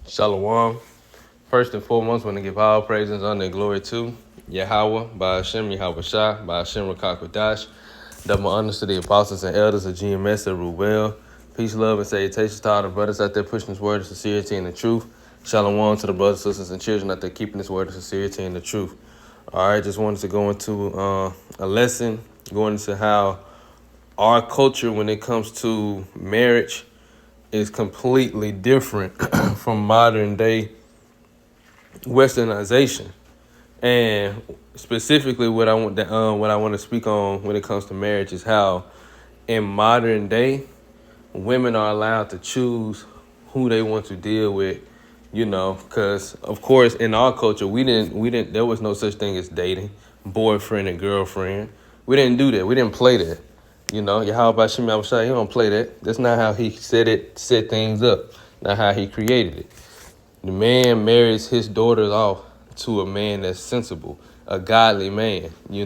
Shalom. First and foremost, want to give all praises, honor, and glory to Yahweh, by Hashem, Yahweh Shah, by Hashem, Rakakwadash. Double honors to the apostles and elders of GMS that rule well. Peace, love, and salutations to all the brothers out there pushing this word of sincerity and the truth. Shalom to the brothers, sisters, and children out there keeping this word of sincerity and the truth. All right, just wanted to go into a lesson, going into how our culture, when it comes to marriage, is completely different from modern day westernization. And specifically what I want to speak on when it comes to marriage is how in modern day women are allowed to choose who they want to deal with, because of course in our culture we didn't there was no such thing as dating, boyfriend and girlfriend. We didn't do that. We didn't play that. Yahweh Shem Yahushua, he don't play that. That's not how he set things up. Not how he created it. The man marries his daughters off to a man that's sensible, a godly man. We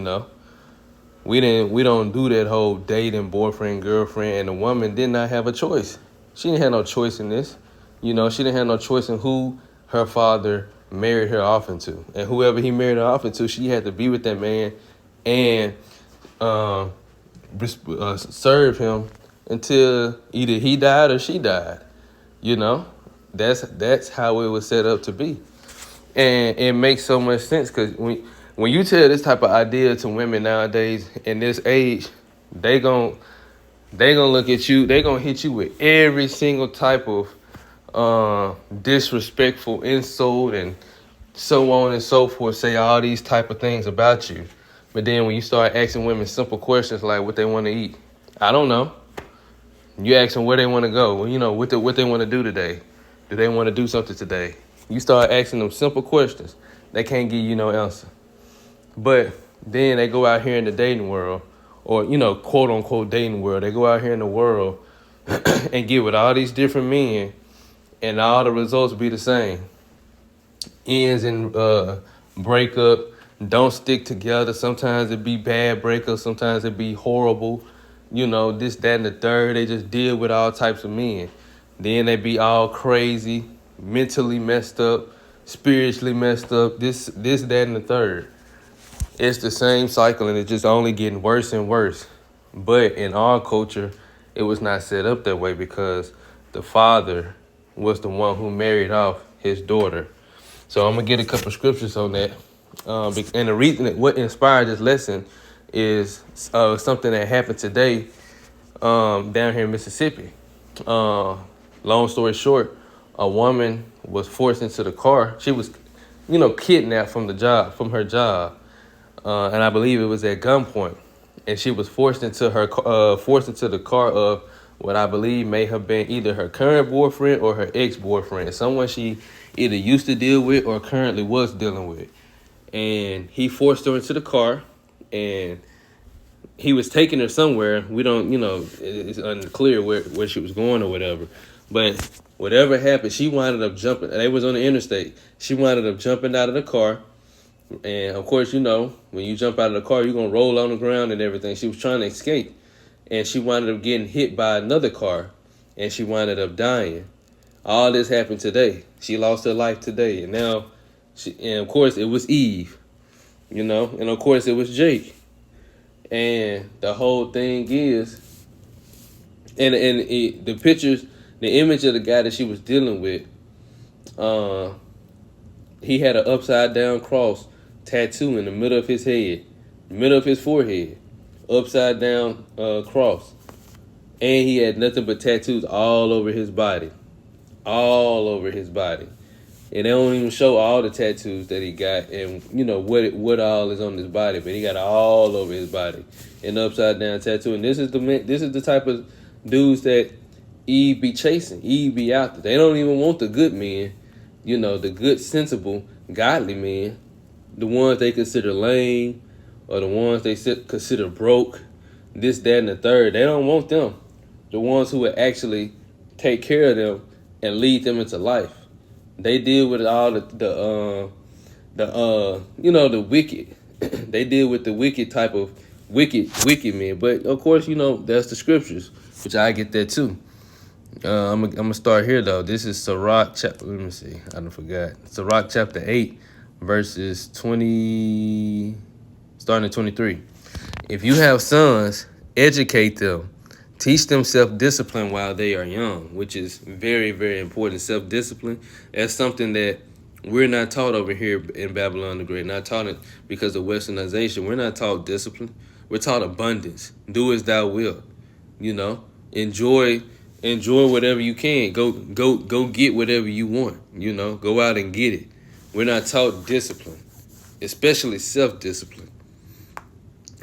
don't do that whole dating, boyfriend, girlfriend, and the woman did not have a choice. She didn't have no choice in this. She didn't have no choice in who her father married her off into. And whoever he married her off into, she had to be with that man and serve him until either he died or she died. That's how it was set up to be. And it makes so much sense because when you tell this type of idea to women nowadays in this age, they gon' look at you, they gonna hit you with every single type of disrespectful insult and so on and so forth, say all these type of things about you. But then when you start asking women simple questions like what they want to eat, I don't know. You ask them where they want to go. Well, what they want to do today. Do they want to do something today? You start asking them simple questions. They can't give you no answer. But then they go out here in the dating world, or, quote unquote dating world. They go out here in the world and get with all these different men, and all the results be the same. Ends in breakup, don't stick together. Sometimes it be bad breakups. Sometimes it be horrible. This, that, and the third. They just deal with all types of men. Then they be all crazy, mentally messed up, spiritually messed up, this, that, and the third. It's the same cycle, and it's just only getting worse and worse. But in our culture, it was not set up that way because the father was the one who married off his daughter. So I'm going to get a couple scriptures on that. And the reason what inspired this lesson is something that happened today down here in Mississippi. Long story short, a woman was forced into the car. She was, kidnapped from her job. And I believe it was at gunpoint. And she was forced into the car of what I believe may have been either her current boyfriend or her ex-boyfriend, someone she either used to deal with or currently was dealing with. And he forced her into the car, and he was taking her somewhere. We don't, it's unclear where she was going or whatever. But whatever happened, she winded up jumping. They was on the interstate. She winded up jumping out of the car. And, of course, when you jump out of the car, you're going to roll on the ground and everything. She was trying to escape. And she winded up getting hit by another car. And she winded up dying. All this happened today. She lost her life today. And now, and of course, it was Eve. And, of course, it was Jake. And the whole thing is, the pictures, the image of the guy that she was dealing with, he had an upside down cross tattoo in the middle of his head, the middle of his forehead, upside down cross. And he had nothing but tattoos all over his body. All over his body. And they don't even show all the tattoos that he got and, what all is on his body. But he got it all over his body. An upside down tattoo. And this is the type of dudes that Eve be chasing. Eve be out there. They don't even want the good men, the good, sensible, godly men. The ones they consider lame or the ones they consider broke, this, that, and the third. They don't want them. The ones who would actually take care of them and lead them into life. They deal with all the wicked. They deal with the wicked type of wicked men. But of course, that's the scriptures, which I get that too. I'm gonna start here though. This is Sirach chapter. Let me see. I don't forgot. Sirach chapter 8, verses 20, starting at 23. If you have sons, educate them. Teach them self-discipline while they are young, which is very, very important. Self-discipline, that's something that we're not taught over here in Babylon the Great. Not taught it because of westernization. We're not taught discipline. We're taught abundance. Do as thou wilt. You know, enjoy whatever you can. Go get whatever you want. You know, go out and get it. We're not taught discipline, especially self-discipline.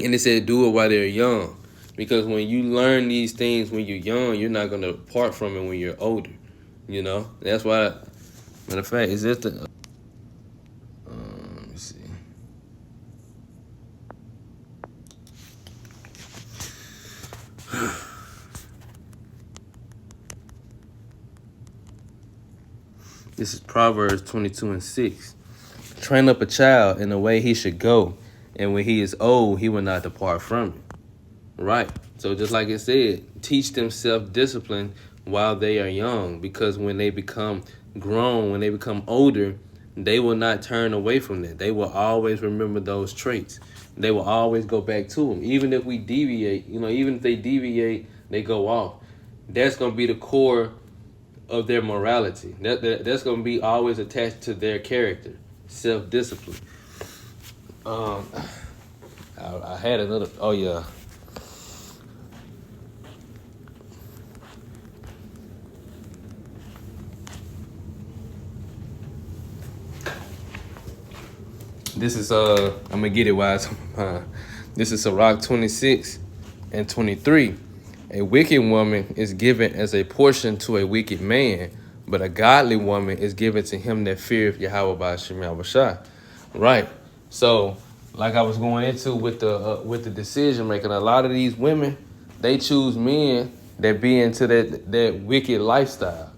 And it said do it while they're young. Because when you learn these things when you're young, you're not going to depart from it when you're older. You know? That's why, matter of fact, is this the... let me see. This is Proverbs 22:6. Train up a child in the way he should go, and when he is old, he will not depart from it. Right. So just like it said, teach them self-discipline while they are young, because when they become grown, when they become older, they will not turn away from that. They will always remember those traits. They will always go back to them. Even if we deviate, even if they deviate, they go off. That's going to be the core of their morality. That's going to be always attached to their character, self-discipline. I had another, oh yeah. This is I'm gonna get it while it's on my mind. This is Sirach 26:23. A wicked woman is given as a portion to a wicked man, but a godly woman is given to him that feareth Yahweh by Shem Yahushua. Right. So, like I was going into with the decision making, a lot of these women, they choose men that be into that wicked lifestyle.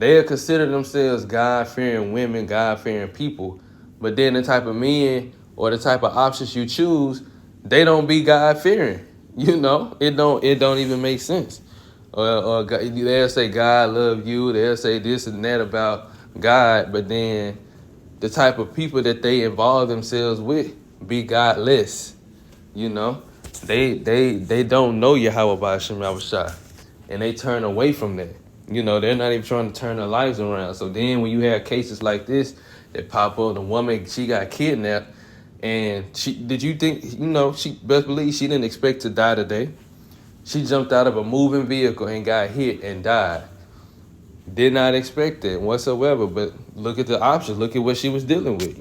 They'll consider themselves God-fearing women, God-fearing people, but then the type of men or the type of options you choose, they don't be God-fearing. It don't even make sense. Or they'll say God love you. They'll say this and that about God, but then the type of people that they involve themselves with be godless. They don't know Yahweh by Shem Yahushua, and they turn away from that. They're not even trying to turn their lives around. So then when you have cases like this that pop up, the woman, she got kidnapped, and she best believe she didn't expect to die today. She jumped out of a moving vehicle and got hit and died. Did not expect that whatsoever, but look at the options. Look at what she was dealing with,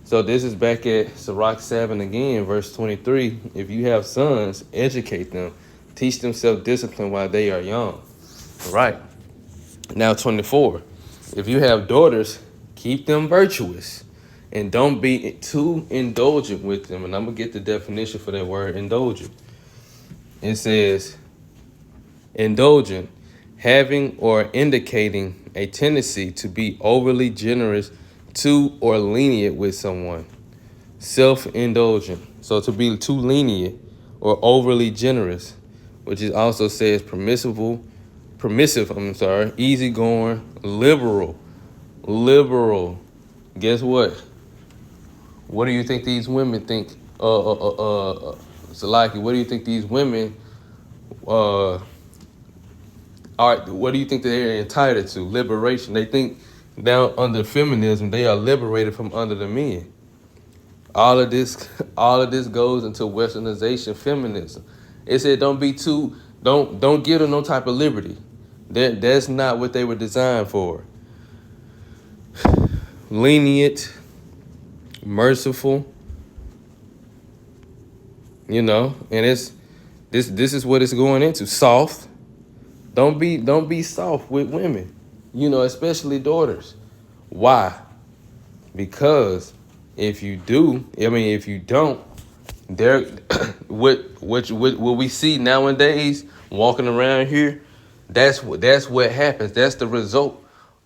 So this is back at Sirach 7 again, verse 23. If you have sons, educate them. Teach them self-discipline while they are young. Right. Now 24. If you have daughters, keep them virtuous and don't be too indulgent with them. And I'm going to get the definition for that word indulgent. It says indulgent, having or indicating a tendency to be overly generous to or lenient with someone. Self-indulgent. So to be too lenient or overly generous, which it also says permissive, easygoing, liberal. Guess what? What do you think these women think? Salaki, what do you think these women are? What do you think they're entitled to? Liberation. They think down under feminism, they are liberated from under the men. All of this goes into westernization, feminism. It said don't give them no type of liberty. That's not what they were designed for. Lenient, merciful, and this is what it's going into. Soft. Don't be soft with women, especially daughters. Why? Because if you don't, there what we see nowadays walking around here, that's what happens. That's the result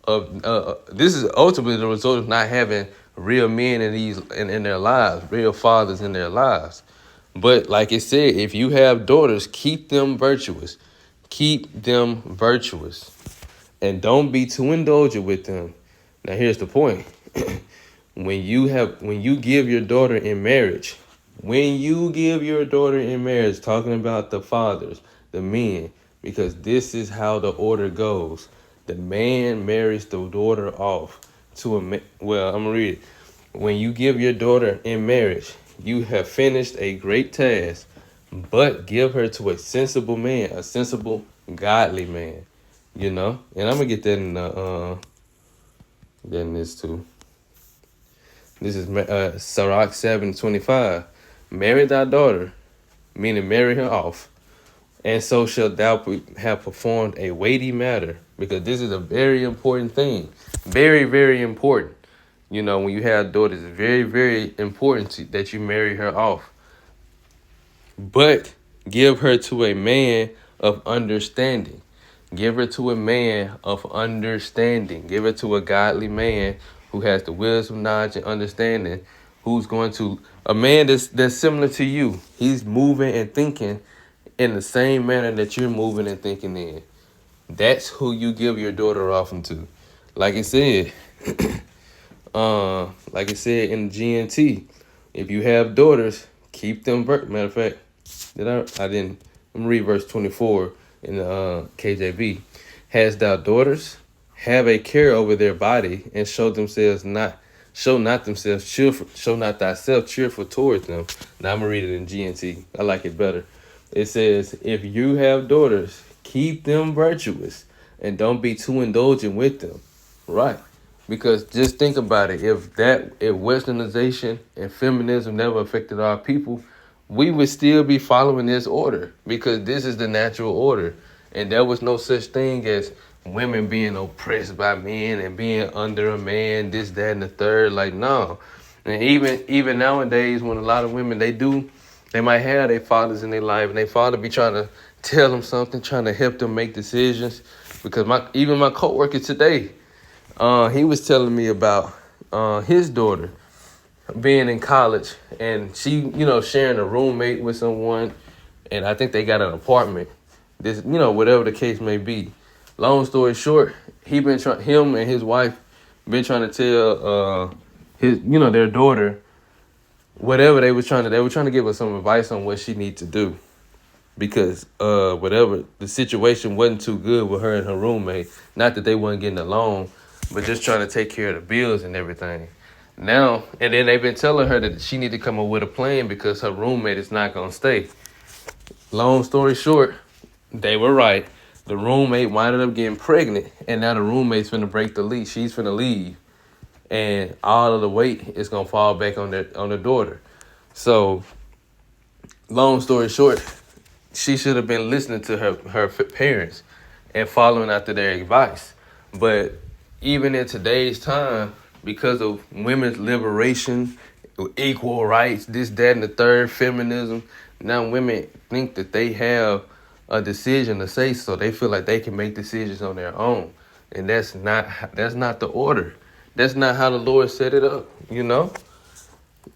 of this is ultimately the result of not having real men in their lives, real fathers in their lives. But like it said, if you have daughters, keep them virtuous. Keep them virtuous. And don't be too indulgent with them. Now here's the point. When you give your daughter in marriage, talking about the fathers, the men, because this is how the order goes. The man marries the daughter off to a man. Well, I'm gonna read it. When you give your daughter in marriage, you have finished a great task, but give her to a sensible man, a sensible, godly man. You know, and I'm gonna get that in this too. This is Sirach 7:25. Marry thy daughter, meaning marry her off, and so shalt thou have performed a weighty matter, because this is a very important thing. Very, very important. You know, when you have daughters, it's very, very important that you marry her off. But give her to a man of understanding. Give her to a man of understanding. Give her to a godly man who has the wisdom, knowledge, and understanding, who's going to, a man that's similar to you. He's moving and thinking in the same manner that you're moving and thinking in. That's who you give your daughter off into. Like it said, in GNT, if you have daughters, keep them. Matter of fact, I didn't. Let me read verse 24 in the KJV. Has thou daughters? Have a care over their body, and show not thyself cheerful towards them. Now I'm gonna read it in GNT. I like it better. It says, if you have daughters, keep them virtuous, and don't be too indulgent with them. Right. Because just think about it. If westernization and feminism never affected our people, we would still be following this order, because this is the natural order. And there was no such thing as women being oppressed by men and being under a man, this, that, and the third. Like, no. And even nowadays, when a lot of women, they might have their fathers in their life, and their father be trying to tell them something, trying to help them make decisions. Because my coworker today, he was telling me about his daughter being in college, and she, sharing a roommate with someone, and I think they got an apartment. This, whatever the case may be. Long story short, him and his wife been trying to tell their daughter whatever they were trying to give her some advice on what she needs to do, because whatever the situation wasn't too good with her and her roommate. Not that they weren't getting along, but just trying to take care of the bills and everything. Now, and then they've been telling her that she need to come up with a plan because her roommate is not gonna stay. Long story short, they were right. The roommate winded up getting pregnant, and now the roommate's finna break the lease. She's finna leave, and all of the weight is gonna fall back on the daughter. So, long story short, she should have been listening to her parents and following after their advice. But even in today's time, because of women's liberation, equal rights, this, that, and the third, feminism, now women think that they have a decision to say so. They feel like they can make decisions on their own. And that's not the order. That's not how the Lord set it up, And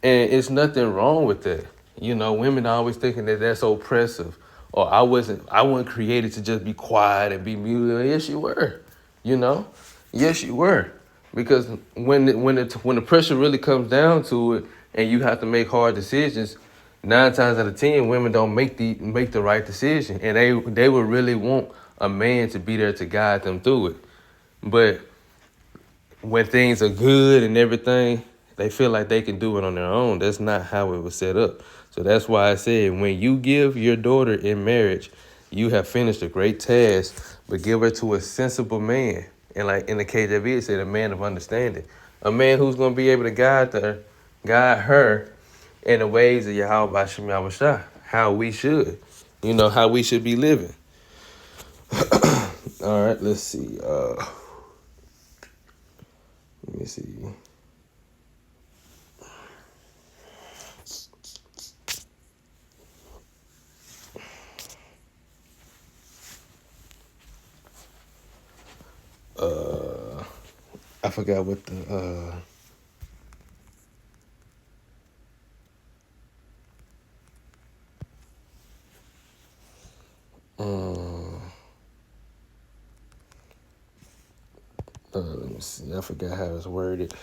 it's nothing wrong with that. Women are always thinking that that's oppressive. Or I wasn't created to just be quiet and be mute. Yes, you were. Yes, you were. Because when the pressure really comes down to it, and you have to make hard decisions, 9 times out of 10, women don't make the right decision, and they would really want a man to be there to guide them through it. But when things are good and everything, they feel like they can do it on their own. That's not how it was set up. So that's why I said, when you give your daughter in marriage, you have finished a great task, but give her to a sensible man. And like in the KJV, it said a man of understanding. A man who's going to be able to guide her in the ways of Yahweh Hashem Yahushua, how we should, how we should be living. All right, let's see. Let me see. I forgot what Let me see. I forgot how it's worded.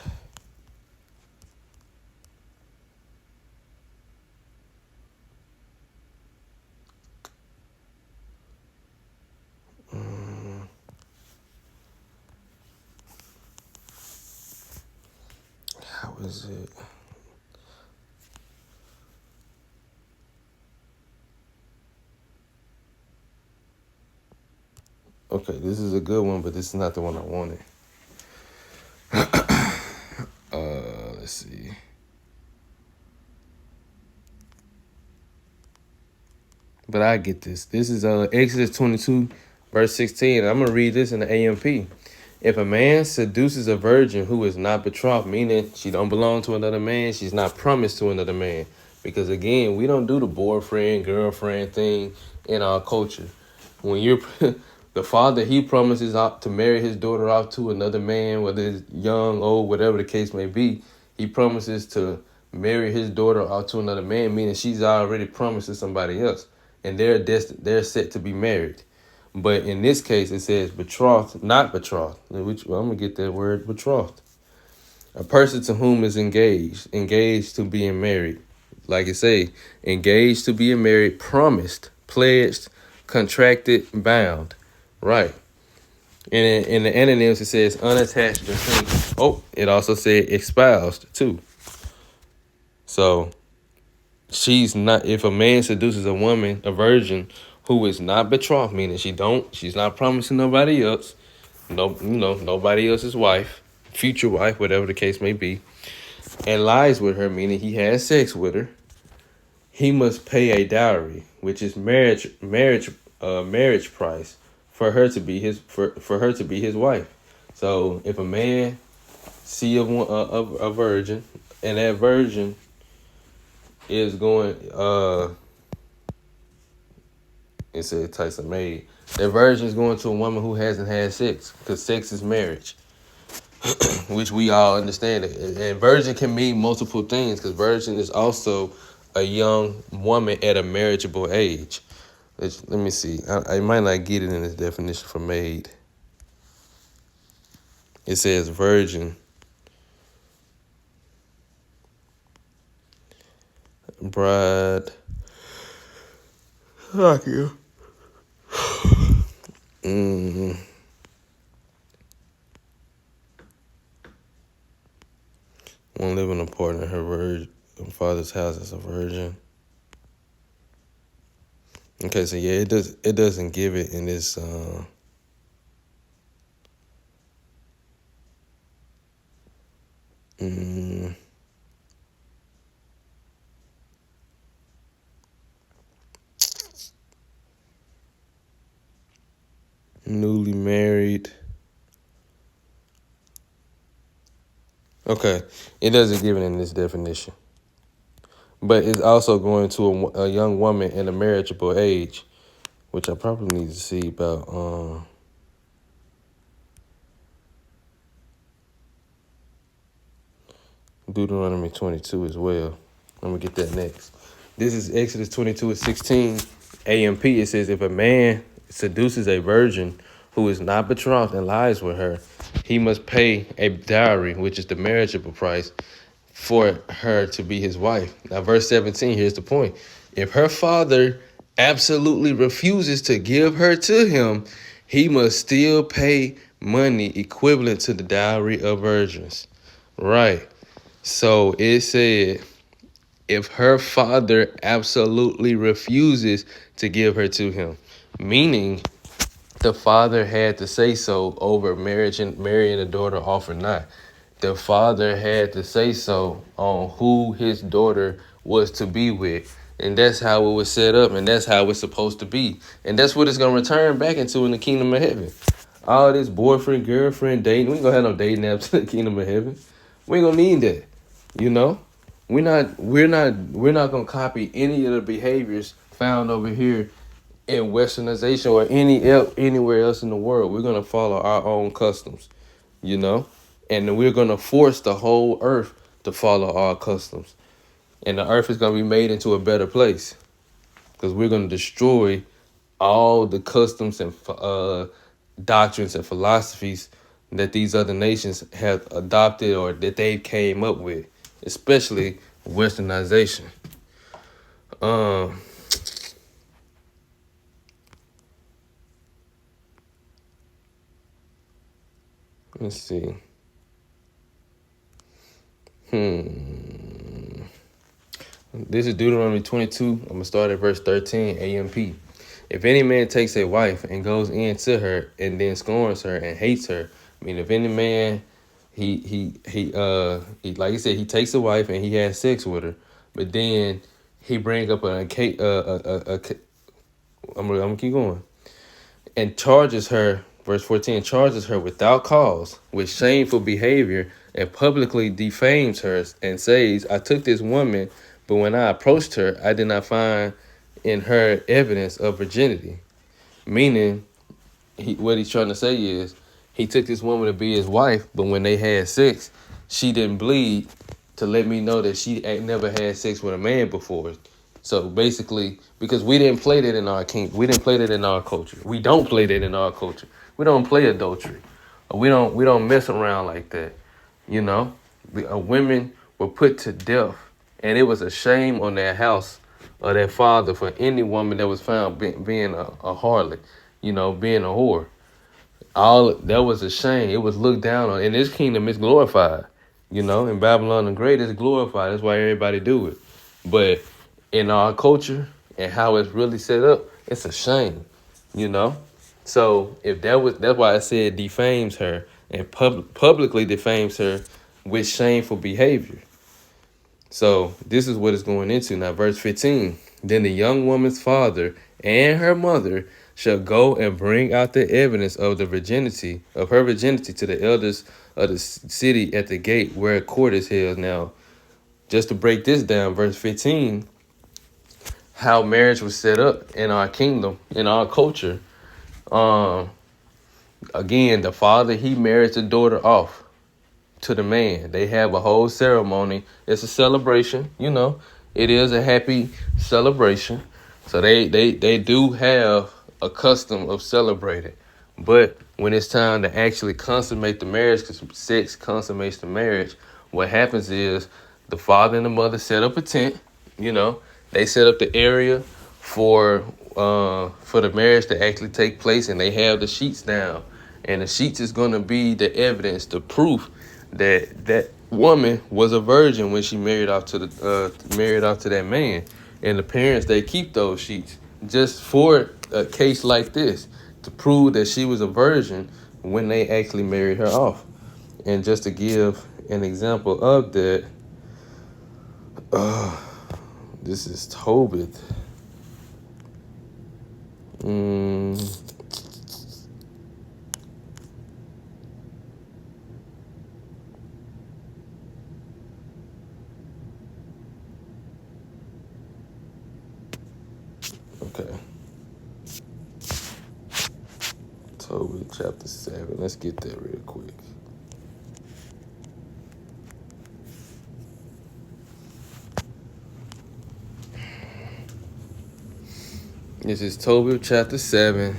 How is it? Okay, this is a good one, but this is not the one I wanted. Let's see. But I get this. This is Exodus 22, verse 16. I'm gonna read this in the AMP. If a man seduces a virgin who is not betrothed, meaning she don't belong to another man, she's not promised to another man. Because again, we don't do the boyfriend, girlfriend thing in our culture. When you're the father, he promises to marry his daughter off to another man, whether it's young, old, whatever the case may be. He promises to marry his daughter off to another man, meaning she's already promised to somebody else, and they're set to be married. But in this case, it says betrothed, not betrothed. Which, well, I'm gonna get that word betrothed. A person to whom is engaged to being married. Like it say, engaged to being married, promised, pledged, contracted, bound. Right. And in the antonyms, it says unattached or single. Oh, it also said espoused too. So she's not. If a man seduces a woman, a virgin, who is not betrothed, meaning she's not promising nobody else, nobody else's wife, future wife, whatever the case may be, and lies with her, meaning he has sex with her, he must pay a dowry, which is marriage price for her to be his wife. So if a man see a virgin, and that virgin is going it said Tyson made. That virgin is going to a woman who hasn't had sex, because sex is marriage, which we all understand. And virgin can mean multiple things, because virgin is also a young woman at a marriageable age. Let me see. I might not get it in this definition for maid. It says virgin, bride. Fuck you. One living apart in her father's house as a virgin. Okay, so yeah, it doesn't give it in this newly married. Okay, it doesn't give it in this definition. But it's also going to a young woman in a marriageable age, which I probably need to see about Deuteronomy 22 as well. I'm going to get that next. This is Exodus 22:16. AMP, it says, if a man seduces a virgin who is not betrothed and lies with her, he must pay a dowry, which is the marriageable price, for her to be his wife. Now, verse 17, here's the point. If her father absolutely refuses to give her to him, he must still pay money equivalent to the dowry of virgins. Right. So it said, if her father absolutely refuses to give her to him, meaning the father had to say so over marrying a daughter off or not. The father had to say so on who his daughter was to be with. And that's how it was set up, and that's how it's supposed to be. And that's what it's going to return back into in the kingdom of heaven. All this boyfriend, girlfriend, dating. We ain't going to have no dating apps in the kingdom of heaven. We ain't going to need that. You know? We're not going to copy any of the behaviors found over here in westernization or anywhere else in the world. We're going to follow our own customs, you know? And we're going to force the whole earth to follow our customs. And the earth is going to be made into a better place, because we're going to destroy all the customs and doctrines and philosophies that these other nations have adopted or that they came up with, especially westernization. Um, let's see. This is Deuteronomy 22. I'm going to start at verse 13, AMP. If any man takes a wife and goes in to her and then scorns her and hates her, I mean, if any man, he like I said, he takes a wife and he has sex with her, but then he bring up I'm gonna keep going, and charges her, verse 14, charges her without cause with shameful behavior and publicly defames her and says, I took this woman, but when I approached her, I did not find in her evidence of virginity. Meaning, what he's trying to say is, he took this woman to be his wife, but when they had sex, she didn't bleed to let me know that she ain't never had sex with a man before. So basically, because we didn't play that in our we didn't play that in our culture. We don't play that in our culture. We don't play adultery. We don't mess around like that. You know, women were put to death, and it was a shame on their house or their father for any woman that was found being a harlot, you know, being a whore. All that was a shame. It was looked down on. In this kingdom, it's glorified. You know, in Babylon the Great, it's glorified. That's why everybody do it. But in our culture and how it's really set up, it's a shame. You know. So if that's why I said defames her and publicly defames her with shameful behavior. So this is what it's going into now. Verse 15. Then the young woman's father and her mother shall go and bring out the evidence of her virginity to the elders of the city at the gate where a court is held. Now, just to break this down, verse 15, how marriage was set up in our kingdom, in our culture. Again, the father, he marries the daughter off to the man. They have a whole ceremony. It's a celebration, you know. It is a happy celebration. So they do have a custom of celebrating. But when it's time to actually consummate the marriage, because sex consummates the marriage, what happens is the father and the mother set up a tent, you know. They set up the area for the marriage to actually take place, and they have the sheets down. And the sheets is going to be the evidence, the proof that that woman was a virgin when she married off to that man. And the parents, they keep those sheets just for a case like this, to prove that she was a virgin when they actually married her off. And just to give an example of that, this is Tobit. Okay. Tobit chapter 7. Let's get there real quick. This is Tobit chapter 7.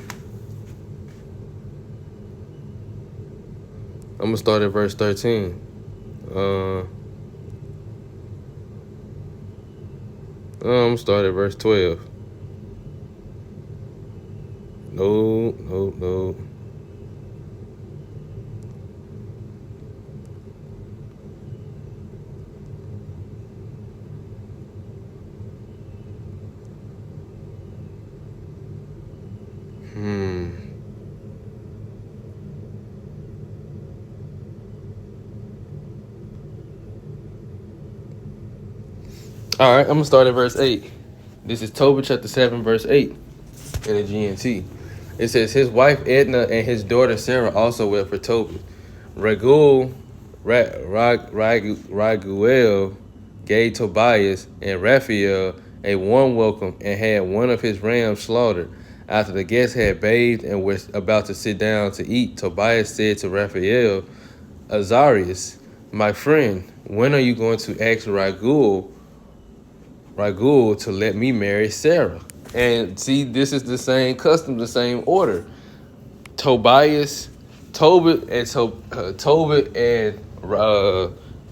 I'm going to start at verse 13. I'm going to start at verse 12. No. All right, I'm going to start at verse 8. This is Tobit chapter 7, verse 8 in the GNT. It says, his wife Edna and his daughter Sarah also wept for Tobit. Raguel gave Tobias and Raphael a warm welcome and had one of his rams slaughtered. After the guests had bathed and were about to sit down to eat, Tobias said to Raphael, Azarias, my friend, when are you going to ask Raguel to let me marry Sarah? And see, this is the same custom, the same order. Tobias Tobit and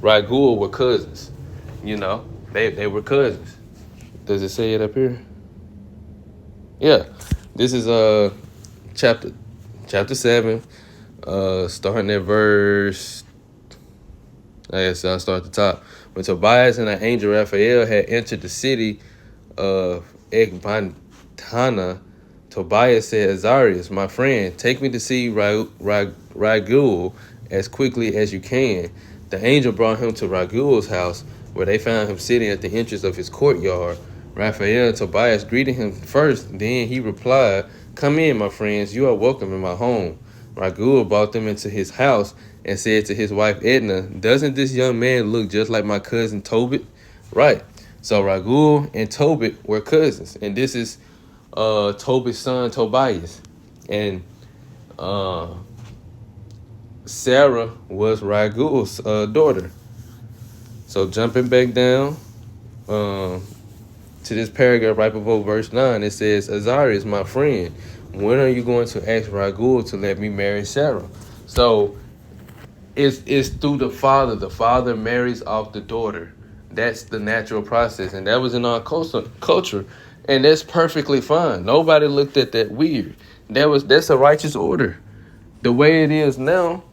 Raguel were cousins. You know, they were cousins. Does it say it up here? Yeah. This is chapter 7, starting at verse. I guess I'll start at the top. When Tobias and the angel Raphael had entered the city of Ecbatana, Tobias said, Azarias, my friend, take me to see Raguel as quickly as you can. The angel brought him to Raguel's house, where they found him sitting at the entrance of his courtyard. Raphael and Tobias greeted him first, then he replied, come in, my friends, you are welcome in my home. Raguel brought them into his house and said to his wife Edna, doesn't this young man look just like my cousin Tobit? Right. So Raguel and Tobit were cousins, and this is Tobit's son Tobias, and Sarah was Raguel's daughter. So jumping back down to this paragraph right before verse 9, it says, Azarias, my friend, when are you going to ask Raguel to let me marry Sarah? So it's through the father. The father marries off the daughter. That's the natural process, and that was in our culture. And that's perfectly fine. Nobody looked at that weird. That's a righteous order. The way it is now,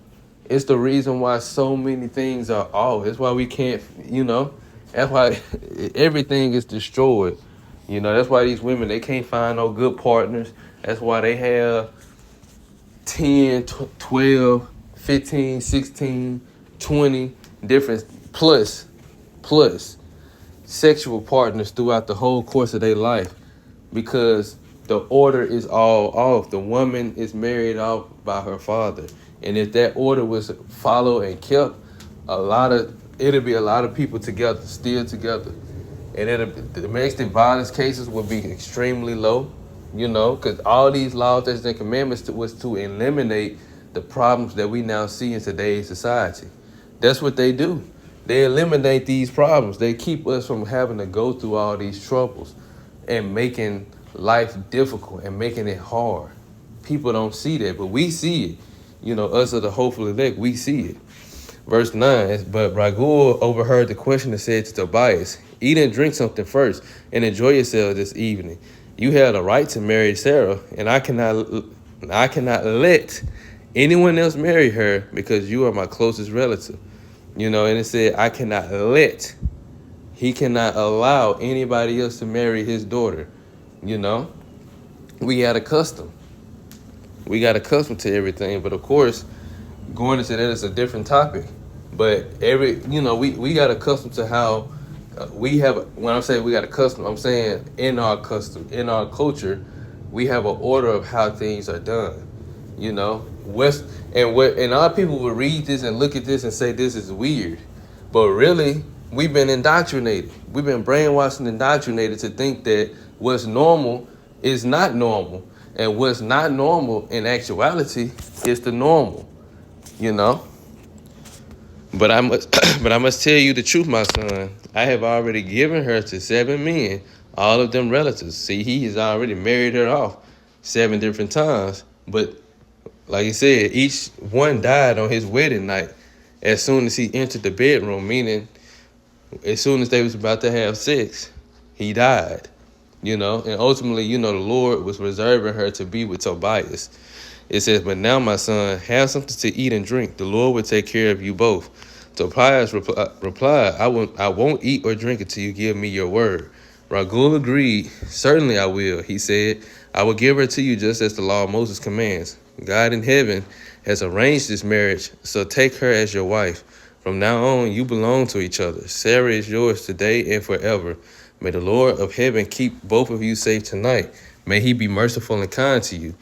it's the reason why so many things are off. That's why we can't, that's why everything is destroyed. That's why these women, they can't find no good partners. That's why they have 10, 12, 15, 16, 20 different plus sexual partners throughout the whole course of their life, because the order is all off. The woman is married off by her father, and if that order was followed and kept, it'll be a lot of people together, still together, and the domestic violence cases would be extremely low, because all these laws, statutes, and commandments was to eliminate the problems that we now see in today's society. That's what they do. They eliminate these problems. They keep us from having to go through all these troubles and making life difficult and making it hard. People don't see that, but we see it. Us are the hopeful elect, we see it. Verse 9, but Raguel overheard the question and said to Tobias, eat and drink something first and enjoy yourself this evening. You have the right to marry Sarah, and I cannot let anyone else marry her because you are my closest relative. And it said, he cannot allow anybody else to marry his daughter. We got accustomed. We got accustomed to everything. But of course, going into that is a different topic. But we got accustomed to how we have, when I say we got accustomed, I'm saying in our culture, we have an order of how things are done. And our people will read this and look at this and say this is weird, but really we've been indoctrinated. We've been brainwashed and indoctrinated to think that what's normal is not normal, and what's not normal in actuality is the normal. But I must tell you the truth, my son. I have already given her to 7 men, all of them relatives. See, he has already married her off 7 different times, but like he said, each one died on his wedding night as soon as he entered the bedroom, meaning as soon as they was about to have sex, he died, and ultimately, the Lord was reserving her to be with Tobias. It says, but now, my son, have something to eat and drink. The Lord will take care of you both. Tobias replied, I won't eat or drink until you give me your word. Raguel agreed, certainly I will. He said, I will give her to you just as the law of Moses commands. God in heaven has arranged this marriage, so take her as your wife. From now on, you belong to each other. Sarah is yours today and forever. May the Lord of heaven keep both of you safe tonight. May he be merciful and kind to you.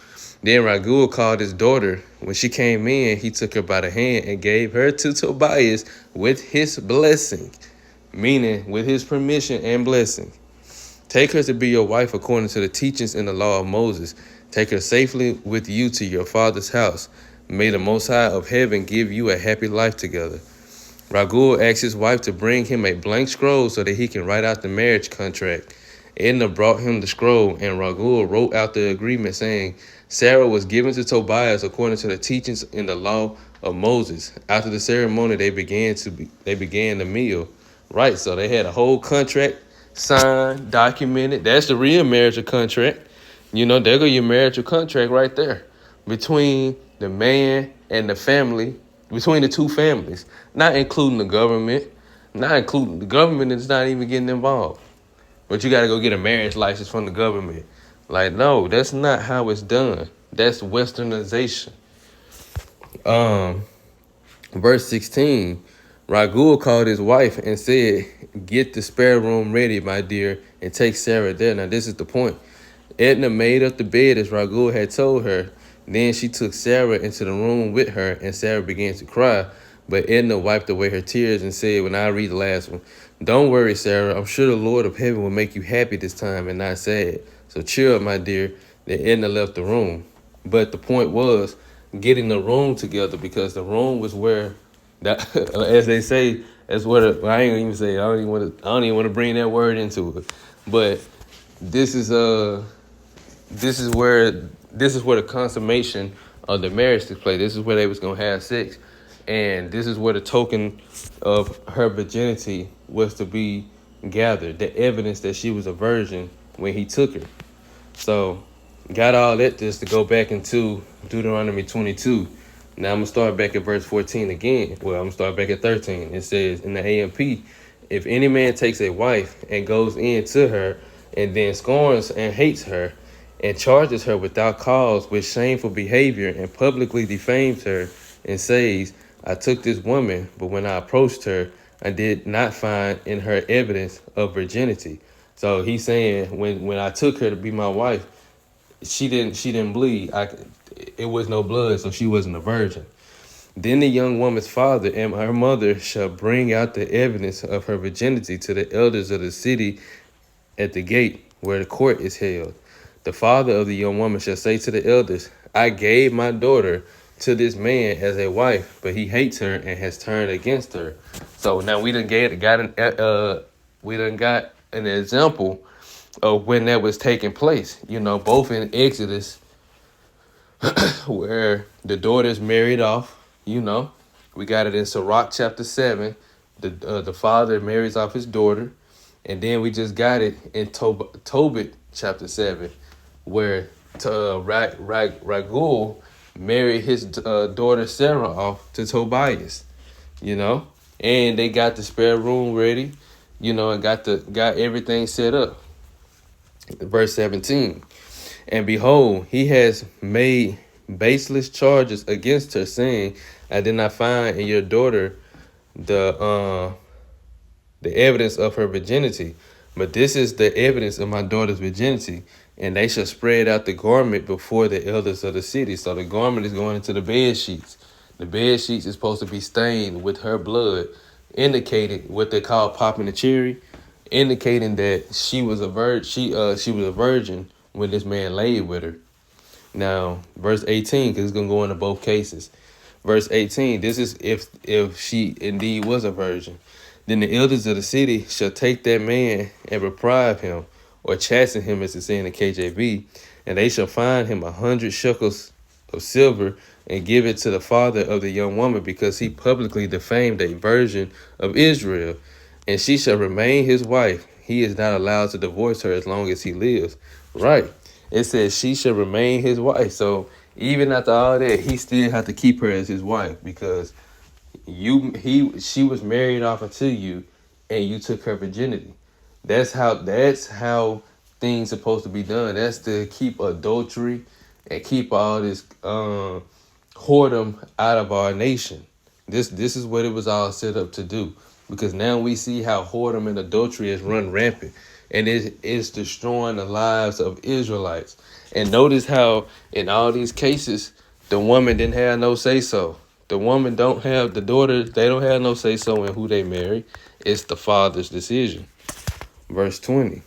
Then Raguel called his daughter. When she came in, he took her by the hand and gave her to Tobias with his blessing, meaning with his permission and blessing. Take her to be your wife according to the teachings in the law of Moses. Take her safely with you to your father's house. May the Most High of heaven give you a happy life together. Raguel asked his wife to bring him a blank scroll so that he can write out the marriage contract. Edna brought him the scroll, and Raguel wrote out the agreement saying, Sarah was given to Tobias according to the teachings in the law of Moses. After the ceremony, they began the meal. Right, so they had a whole contract signed, documented. That's the real marriage contract. There go your marital contract right there between the man and the family, between the two families, not including the government. Not including the government is not even getting involved. But you got to go get a marriage license from the government. Like, no, that's not how it's done. That's westernization. Verse 16, Raguel called his wife and said, get the spare room ready, my dear, and take Sarah there. Now, this is the point. Edna made up the bed as Raguel had told her. Then she took Sarah into the room with her, and Sarah began to cry. But Edna wiped away her tears and said, when I read the last one, don't worry, Sarah. I'm sure the Lord of heaven will make you happy this time and not sad. So cheer up, my dear. Then Edna left the room. But the point was getting the room together, because the room was where, that, as they say, that's where I ain't even say. I don't even want to bring that word into it. But this is where the consummation of the marriage took place. This is where they was gonna have sex, and this is where the token of her virginity was to be gathered. The evidence that she was a virgin when he took her. So, got all that just to go back into Deuteronomy 22. Now I'm gonna start back at verse 14 again. Well, I'm gonna start back at 13. It says in the AMP, if any man takes a wife and goes in to her and then scorns and hates her and charges her without cause with shameful behavior and publicly defames her and says, I took this woman, but when I approached her, I did not find in her evidence of virginity. So he's saying when I took her to be my wife, she didn't bleed. It was no blood, so she wasn't a virgin. Then the young woman's father and her mother shall bring out the evidence of her virginity to the elders of the city at the gate where the court is held. The father of the young woman shall say to the elders, I gave my daughter to this man as a wife, but he hates her and has turned against her. So now we done got an example of when that was taking place. Both in Exodus, where the daughter's married off. We got it in Sirach chapter 7. The father marries off his daughter. And then we just got it in Tobit chapter 7, where Raguel married his daughter Sarah off to Tobias, and they got the spare room ready, and got everything set up. Verse 17, and behold, he has made baseless charges against her, saying, I did not find in your daughter the evidence of her virginity, but this is the evidence of my daughter's virginity, and they shall spread out the garment before the elders of the city. So the garment is going into the bed sheets. The bed sheets is supposed to be stained with her blood, indicating what they call popping the cherry, indicating that she was a virgin. She was a virgin when this man laid with her. Now, verse 18, because it's gonna go into both cases. Verse 18, this is if she indeed was a virgin. Then the elders of the city shall take that man and reprieve him, or chasten him, as it's in the KJV, and they shall find him 100 shekels of silver and give it to the father of the young woman, because he publicly defamed a virgin of Israel, and she shall remain his wife. He is not allowed to divorce her as long as he lives. Right. It says she shall remain his wife. So even after all that, he still had to keep her as his wife, because she was married off unto you, and you took her virginity. That's how things supposed to be done. That's to keep adultery and keep all this whoredom out of our nation. This is what it was all set up to do, because now we see how whoredom and adultery has run rampant, and it is destroying the lives of Israelites. And notice how in all these cases, the woman didn't have no say-so. The woman don't have, the daughter, they don't have no say-so in who they marry. It's the father's decision. Verse 20.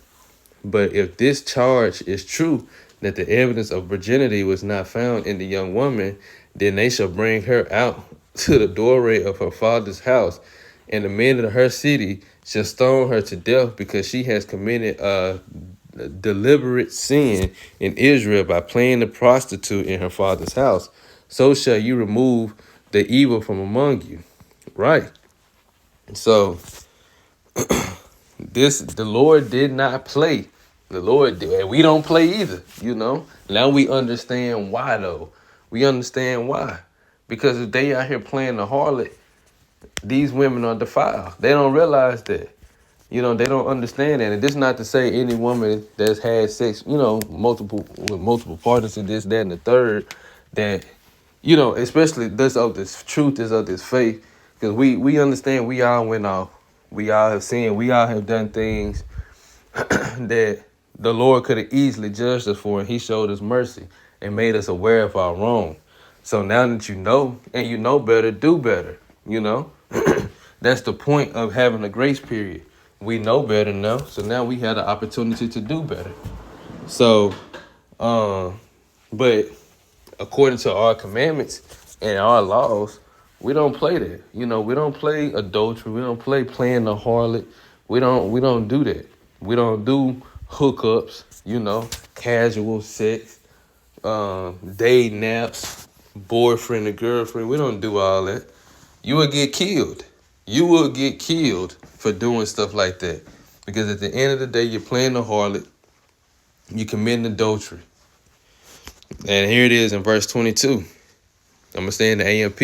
But if this charge is true, that the evidence of virginity was not found in the young woman, then they shall bring her out to the doorway of her father's house, and the men of her city shall stone her to death, because she has committed deliberate sin in Israel by playing the prostitute in her father's house, so shall you remove the evil from among you. Right. So the Lord did not play. The Lord did, and we don't play either, Now we understand why, though. We understand why. Because if they out here playing the harlot, these women are defiled. They don't realize that. They don't understand that. And this is not to say any woman that's had sex, multiple partners in this, that, and the third, that, especially this of this truth, is of this faith. Because we understand we all went off. We all have sinned. We all have done things that the Lord could have easily judged us for, and he showed us mercy and made us aware of our wrong. So now that you know, and you know better, do better, That's the point of having a grace period. We know better now, so now we had an opportunity to do better. So, but according to our commandments and our laws, we don't play that. We don't play adultery. We don't play playing the harlot. We don't do that. We don't do hookups, casual sex, day naps, boyfriend and girlfriend. We don't do all that. You will get killed. You will get killed for doing stuff like that. Because at the end of the day, you're playing the harlot. You're committing adultery. And here it is in verse 22. I'm going to stay in the AMP.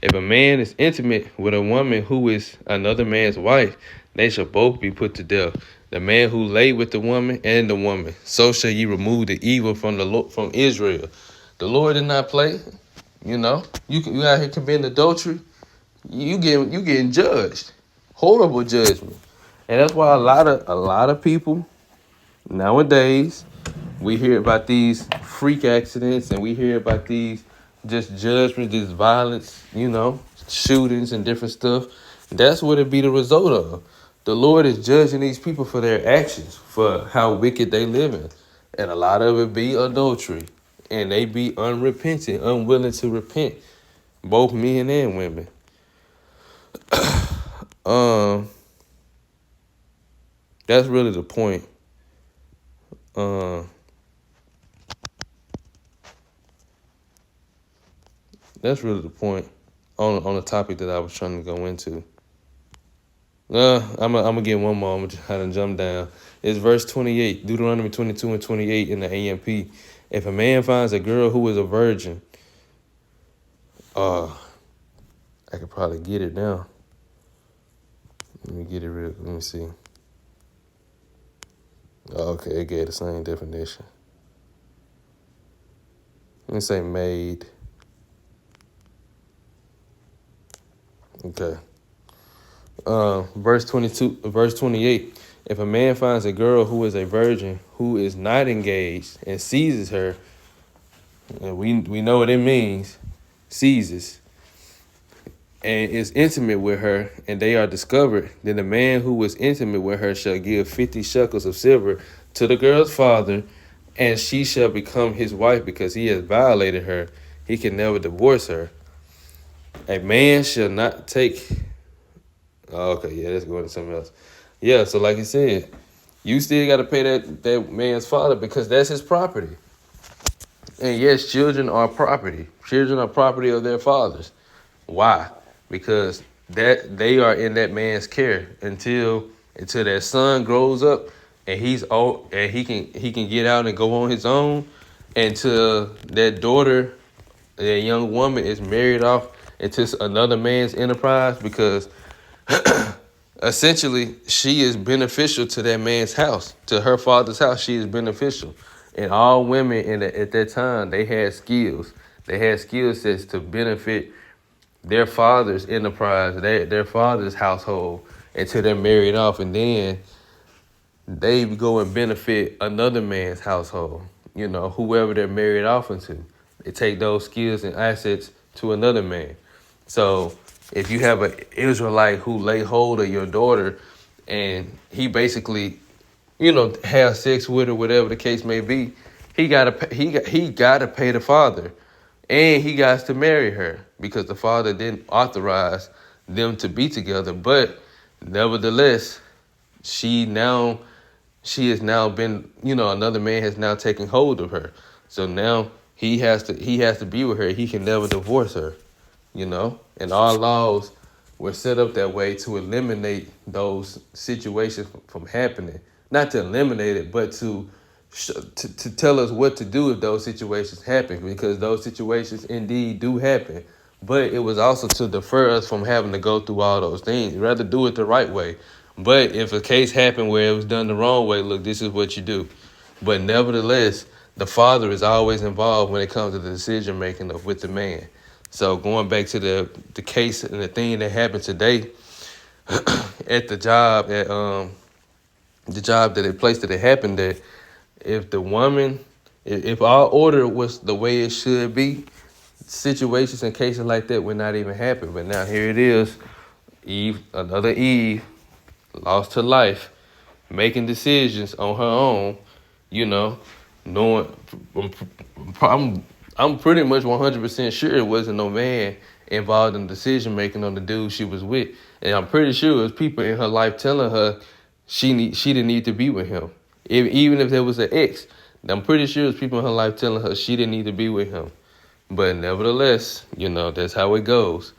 If a man is intimate with a woman who is another man's wife, they shall both be put to death. The man who lay with the woman and the woman, so shall ye remove the evil from Israel. The Lord did not play. You out here committing adultery. You getting judged. Horrible judgment. And that's why a lot of people nowadays, we hear about these freak accidents, and we hear about these just judgments, this violence, shootings and different stuff. That's what it be the result of. The Lord is judging these people for their actions, for how wicked they living. And a lot of it be adultery. And they be unrepentant, unwilling to repent. Both men and women. That's really the point. That's really the point on the topic that I was trying to go into. I'm gonna get one more. I'm gonna try to jump down. It's verse 28, Deuteronomy 22 and 28 in the AMP. If a man finds a girl who is a virgin, I could probably get it now. Let me get it real. Let me see. Okay, it gave the same definition. Let me say maid. Okay. Verse 28. If a man finds a girl who is a virgin, who is not engaged, and seizes her, and we know what it means, seizes, and is intimate with her, and they are discovered, then the man who was intimate with her shall give 50 shekels of silver to the girl's father, and she shall become his wife because he has violated her. He can never divorce her. A man shall not take... Oh, okay, yeah, let's go into something else. Yeah, so like you said, you still got to pay that man's father because that's his property. And yes, children are property. Children are property of their fathers. Why? Because that they are in that man's care until that son grows up and he's old and he can get out and go on his own, until that daughter, that young woman, is married off into another man's enterprise, because essentially she is beneficial to that man's house, to her father's house. She is beneficial. And all women at that time, they had skills. They had skill sets to benefit their father's enterprise, their father's household, until they're married off. And then they go and benefit another man's household, whoever they're married off into. They take those skills and assets to another man. So if you have an Israelite who lay hold of your daughter and he basically, have sex with her, whatever the case may be, he gotta pay the father, and he got to marry her because the father didn't authorize them to be together. But nevertheless, she now she has now been, another man has now taken hold of her. So now he has to be with her. He can never divorce her, And our laws were set up that way to eliminate those situations from happening. Not to eliminate it, but to tell us what to do if those situations happen, because those situations indeed do happen. But it was also to defer us from having to go through all those things. Rather do it the right way. But if a case happened where it was done the wrong way, look, this is what you do. But nevertheless, the father is always involved when it comes to the decision making of with the man. So going back to the case and the thing that happened today at the place that it happened at, if the woman, if our order was the way it should be, situations and cases like that would not even happen. But now here it is, another Eve, lost her life, making decisions on her own, knowing, I'm pretty much 100% sure it wasn't no man involved in decision making on the dude she was with. And I'm pretty sure it was people in her life telling her she didn't need to be with him. Even if there was an ex, I'm pretty sure it was people in her life telling her she didn't need to be with him. But nevertheless, that's how it goes.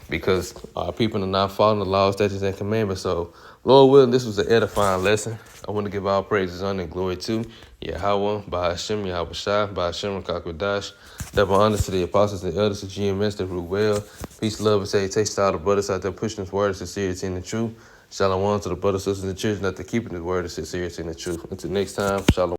Because our people are not following the laws, statutes, and commandments. So, Lord willing, this was an edifying lesson. I want to give all praises, honor, and glory to Yahweh, Bahashem, Yahweh Shai, Bahashem, Kakwadash. Double honors to the apostles and elders of GMS that rule well. Peace, love, and salutation to all the brothers out there pushing this word of sincerity and the truth. Shalom to the brothers, sisters, and children out there keeping this word of sincerity and the truth. Until next time, shalom.